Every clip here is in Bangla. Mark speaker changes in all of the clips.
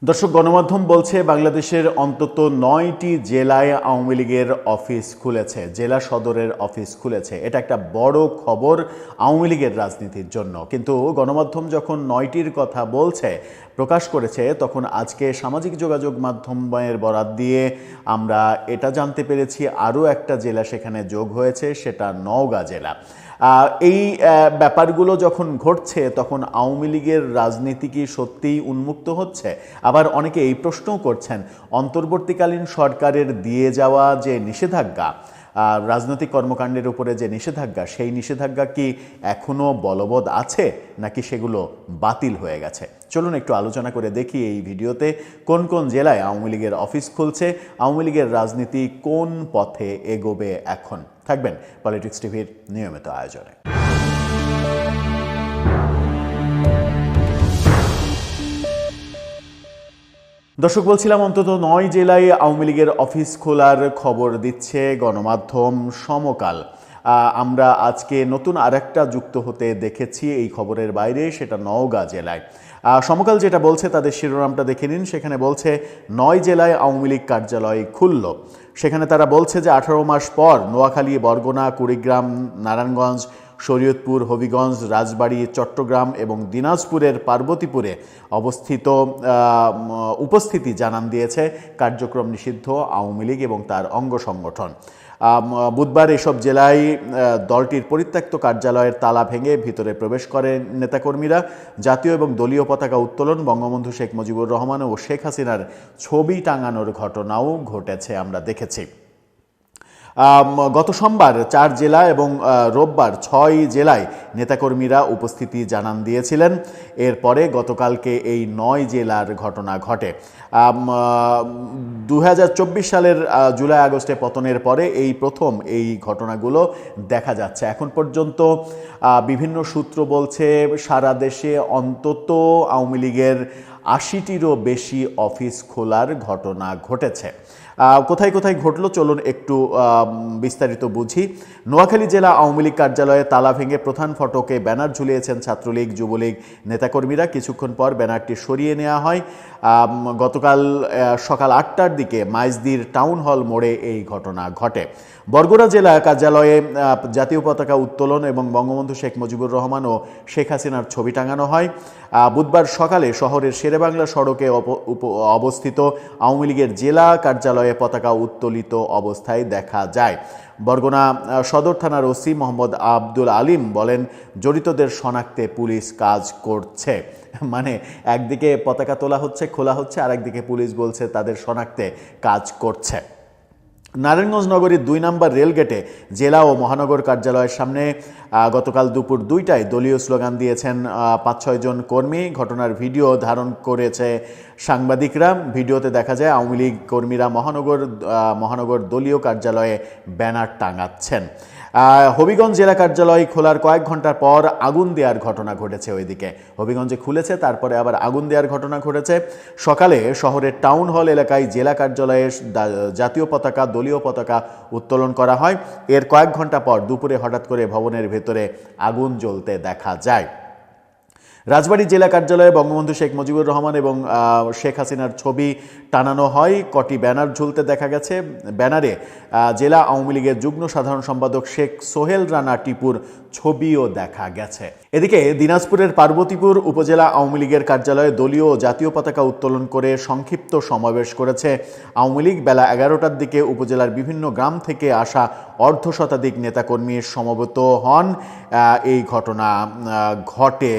Speaker 1: দর্শক, গণমাধ্যম বলছে বাংলাদেশের অন্তত ৯টি জেলায় আওয়ামী লীগের অফিস খুলেছে, জেলা সদরের অফিস খুলেছে। এটা একটা বড় খবর আওয়ামী লীগের রাজনীতির জন্য। কিন্তু গণমাধ্যম যখন ৯টির কথা বলছে, প্রকাশ করেছে, তখন আজকে সামাজিক যোগাযোগ মাধ্যমের বরাত দিয়ে আমরা এটা জানতে পেরেছি আরও একটা জেলা সেখানে যোগ হয়েছে, সেটা নওগাঁ জেলা। এই ব্যাপারগুলো যখন ঘটছে তখন আওয়ামী লীগের রাজনীতি কি সত্যিই উন্মুক্ত হচ্ছে? আবার অনেকে এই প্রশ্নও করছেন, অন্তর্বর্তীকালীন সরকারের দিয়ে যাওয়া যে নিষেধাজ্ঞা, রাজনৈতিক কর্মকাণ্ডের উপরে যে নিষেধাজ্ঞা, সেই নিষেধাজ্ঞা কি এখনও বলবৎ আছে নাকি সেগুলো বাতিল হয়ে গেছে? চলুন একটু আলোচনা করে দেখি এই ভিডিওতে কোন কোন জেলায় আওয়ামী লীগের অফিস খুলছে, আওয়ামী লীগের রাজনীতি কোন পথে এগোবে এখন। থাকবেন পলিটিক্স টিভির নিয়মিত আয়োজনে। দর্শক, বলছিলাম অন্তত ৯ জেলায় আওয়ামী লীগের অফিস খোলার খবর দিচ্ছে গণমাধ্যম সমকাল। আমরা আজকে নতুন আরেকটা যুক্ত হতে দেখেছি এই খবরের বাইরে, সেটা নওগাঁ জেলায়। সমকাল যেটা বলছে তাদের শিরোনামটা দেখে নিন। সেখানে বলছে ৯ জেলায় আওয়ামী লীগ কার্যালয় খুলল। সেখানে তারা বলছে যে 18 মাস পর নোয়াখালী, বরগুনা, কুড়িগ্রাম, নারায়ণগঞ্জ, শরীয়তপুর, হবিগঞ্জ, রাজবাড়ী, চট্টগ্রাম এবং দিনাজপুরের পার্বতীপুরে উপস্থিতি জানান দিয়েছে কার্যক্রম নিষিদ্ধ আওয়ামী লীগ এবং তার অঙ্গ সংগঠন। বুধবার এসব জেলায় দলটির পরিত্যক্ত কার্যালয়ের তালা ভেঙে ভিতরে প্রবেশ করেন নেতাকর্মীরা। জাতীয় এবং দলীয় পতাকা উত্তোলন, বঙ্গবন্ধু শেখ মুজিবুর রহমান ও শেখ হাসিনার ছবি টাঙানোর ঘটনাও ঘটেছে আমরা দেখেছি। গত সোমবার 4 জেলা এবং রোববার 6 জেলায় নেতাকর্মীরা উপস্থিতি জানান দিয়েছিলেন। এরপরে গতকালকে এই 9 জেলার ঘটনা ঘটে। 2024 সালের জুলাই আগস্টে পতনের পরে এই প্রথম এই ঘটনাগুলো দেখা যাচ্ছে। এখন পর্যন্ত বিভিন্ন সূত্র বলছে সারা দেশে অন্তত আওয়ামী লীগের 80টিরও বেশি অফিস খোলার ঘটনা ঘটেছে। কোথায় কোথায় ঘটলো চলুন একটু বিস্তারিত বুঝি। নোয়াখালী জেলা আওয়ামী লীগ কার্যালয়ে তালা ভেঙে প্রধান ফটকে ব্যানার ঝুলিয়েছেন ছাত্রলীগ, যুবলীগ নেতাকর্মীরা। কিছুক্ষণ পর ব্যানারটি সরিয়ে নেওয়া হয়। গতকাল সকাল 8টার দিকে মাইজদির টাউন হল মোড়ে এই ঘটনা ঘটে। বরগুনা জেলা কার্যালয়ে জাতীয় পতাকা উত্তোলন এবং বঙ্গবন্ধু শেখ মুজিবুর রহমান ও শেখ হাসিনার ছবি টাঙানো হয়। বুধবার সকালে শহরের শেরেবাংলা সড়কে অবস্থিত আওয়ামী লীগের জেলা কার্যালয়ে পতাকা উত্তোলিত অবস্থায় দেখা যায়। বরগুনা সদর থানার ওসি মোহাম্মদ আব্দুল আলিম বলেন, জড়িতদের শনাক্তে পুলিশ কাজ করছে। মানে একদিকে পতাকা তোলা হচ্ছে, খোলা হচ্ছে, আর একদিকে পুলিশ বলছে তাদের শনাক্তে কাজ করছে। নারায়ণগঞ্জ নগরীর 2 নম্বর রেলগেটে জেলা ও মহানগর কার্যালয়ের সামনে গতকাল দুপুর 2টায় দলীয় স্লোগান দিয়েছেন 5-6 জন কর্মী। ঘটনার ভিডিও ধারণ করেছে সাংবাদিকরা। ভিডিওতে দেখা যায় আওয়ামী লীগ কর্মীরা মহানগর দলীয় কার্যালয়ে ব্যানার টাঙাচ্ছেন। হবিগঞ্জ জেলা কার্যালয় খোলার কয়েক ঘন্টা পর আগুন দেওয়ার ঘটনা ঘটেছে। ওইদিকে হবিগঞ্জে খুলেছে, তারপরে আবার আগুন দেওয়ার ঘটনা ঘটেছে। সকালে শহরের টাউন হল এলাকায় জেলা কার্যালয়ে জাতীয় পতাকা, দলীয় পতাকা উত্তোলন করা হয়। এর কয়েক ঘন্টা পর দুপুরে হঠাৎ করে ভবনের ভেতরে আগুন জ্বলতে দেখা যায়। রাজবাড়ী জেলা কার্যালয়ে বঙ্গবন্ধু শেখ মুজিবুর রহমান এবং শেখ হাসিনার ছবি টানানো হয়। কটি ব্যানার ঝুলতে দেখা গেছে। ব্যানারে জেলা আওয়ামী লীগের যুগ্ম সাধারণ সম্পাদক শেখ সোহেল রানা টিপুর ছবিও দেখা গেছে। এদিকে দিনাজপুরের পার্বতীপুর উপজেলা আওয়ামী লীগের কার্যালয়ে দলীয় ও জাতীয় পতাকা উত্তোলন করে সংক্ষিপ্ত সমাবেশ করেছে আওয়ামী লীগ। বেলা 11টার দিকে উপজেলার বিভিন্ন গ্রাম থেকে আসা অর্ধশতাধিক নেতাকর্মী সমবেত হন। এই ঘটনা ঘটে।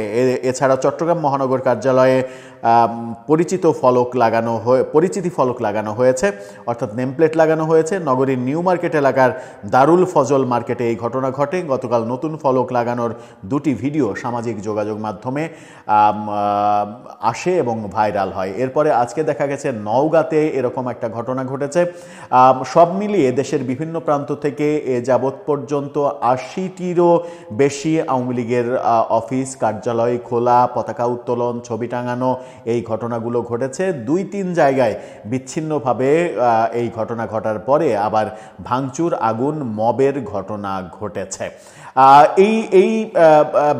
Speaker 1: এছাড়া চট্টগ্রাম মহানগর কার্যালয়ে পরিচিতি ফলক লাগানো হয়েছে, অর্থাৎ নেমপ্লেট লাগানো হয়েছে। নগরীর নিউ মার্কেট এলাকার দারুল ফজল মার্কেটে এই ঘটনা ঘটে। গতকাল নতুন ফলক লাগানোর 2টি ভিডিও সামাজিক যোগাযোগ মাধ্যমে আসে এবং ভাইরাল হয়। এরপরে আজকে দেখা গেছে নওগাঁতে এরকম একটা ঘটনা ঘটেছে। সব মিলিয়ে দেশের বিভিন্ন প্রান্ত থেকে এ যাবৎ পর্যন্ত 80টিরও বেশি আওয়ামী লীগের অফিস কার্যালয় খোলা, পতাকা উত্তোলন, ছবি টাঙানো, এই ঘটনাগুলো ঘটেছে। 2-3 জায়গায় বিচ্ছিন্নভাবে এই ঘটনা ঘটার পরে আবার ভাঙচুর, আগুন, মবের ঘটনা ঘটেছে। এই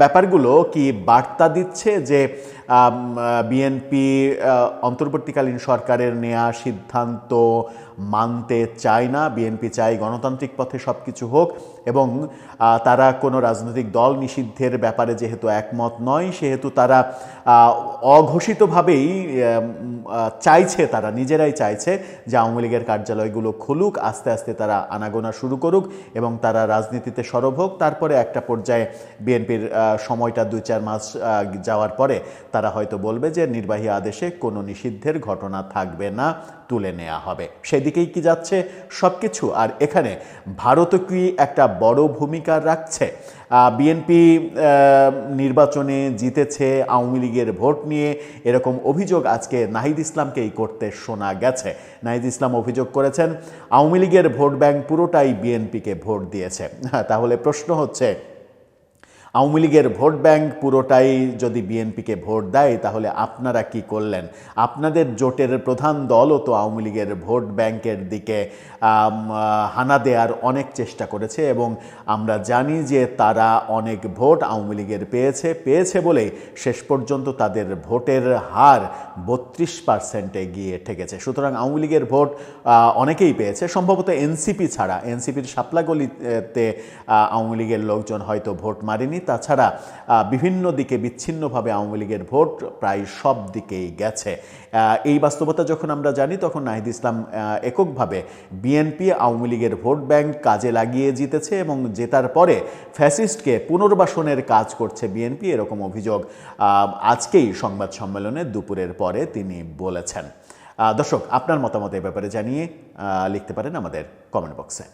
Speaker 1: ব্যাপারগুলো কি বার্তা দিচ্ছে যে বিএনপি অন্তর্বর্তীকালীন সরকারের নেয়া সিদ্ধান্ত মানতে চায় না। বিএনপি চায় গণতান্ত্রিক পথে সব কিছু হোক এবং তারা কোনো রাজনৈতিক দল নিষিদ্ধের ব্যাপারে যেহেতু একমত নয়, সেহেতু তারা অঘোষিতভাবেই চাইছে, তারা নিজেরাই চাইছে যে আওয়ামী লীগের কার্যালয়গুলো খুলুক, আস্তে আস্তে তারা আনাগোনা শুরু করুক এবং তারা রাজনীতিতে সরব হোক। তারপরে একটা পর্যায়ে বিএনপির সময়টা 2-4 মাস যাওয়ার পরে তারা হয়তো বলবে যে নির্বাহী আদেশে কোনো নিষিদ্ধের ঘটনা থাকবে না, তুলে নেওয়া হবে। সেদিকেই কি যাচ্ছে সব কিছু? আর এখানে ভারতও কি একটা বড় ভূমিকা রাখছে? বিএনপি নির্বাচনে জিতেছে আওয়ামী লীগের ভোট নিয়ে, এরকম অভিযোগ আজকে নাহিদ ইসলামকেই করতে শোনা গেছে। নাহিদ ইসলাম অভিযোগ করেছেন আওয়ামী লীগের ভোট ব্যাংক পুরোটাই বিএনপিকে ভোট দিয়েছে। তাহলে প্রশ্ন হচ্ছে, আওয়ামী লীগের ভোট ব্যাংক পুরোটাই যদি বিএনপিকে ভোট দেয় তাহলে আপনারা কি করলেন? আপনাদের জোটের প্রধান দলও তো আওয়ামী লীগের ভোট ব্যাংকের দিকে হানা দেওয়ার অনেক চেষ্টা করেছে এবং আমরা জানি যে তারা অনেক ভোট আওয়ামী লীগের পেয়েছে বলেই শেষ পর্যন্ত তাদের ভোটের হার 32%-এ গিয়ে ঠেকেছে। সুতরাং আওয়ামী লীগের ভোট অনেকেই পেয়েছে, সম্ভবত এনসিপি ছাড়া। এনসিপির শাপলাগলিতে আওয়ামী লীগের লোকজন হয়তো ভোট মারেনি, তাছাড়া বিভিন্ন দিকে বিচ্ছিন্নভাবে আওয়ামী লীগের ভোট প্রায় সব দিকেই গেছে। এই বাস্তবতা যখন আমরা জানি, তখন নাহিদ ইসলাম এককভাবে বিএনপি আওয়ামী লীগের ভোট ব্যাংক কাজে লাগিয়ে জিতেছে এবং জেতার পরে ফ্যাসিস্টকে পুনর্বাসনের কাজ করছে বিএনপি, এরকম অভিযোগ আজকেই সংবাদ সম্মেলনে দুপুরের পরে তিনি বলেছেন। দর্শক, আপনার মতামত এ ব্যাপারে জানিয়ে লিখতে পারেন আমাদের কমেন্ট বক্সে।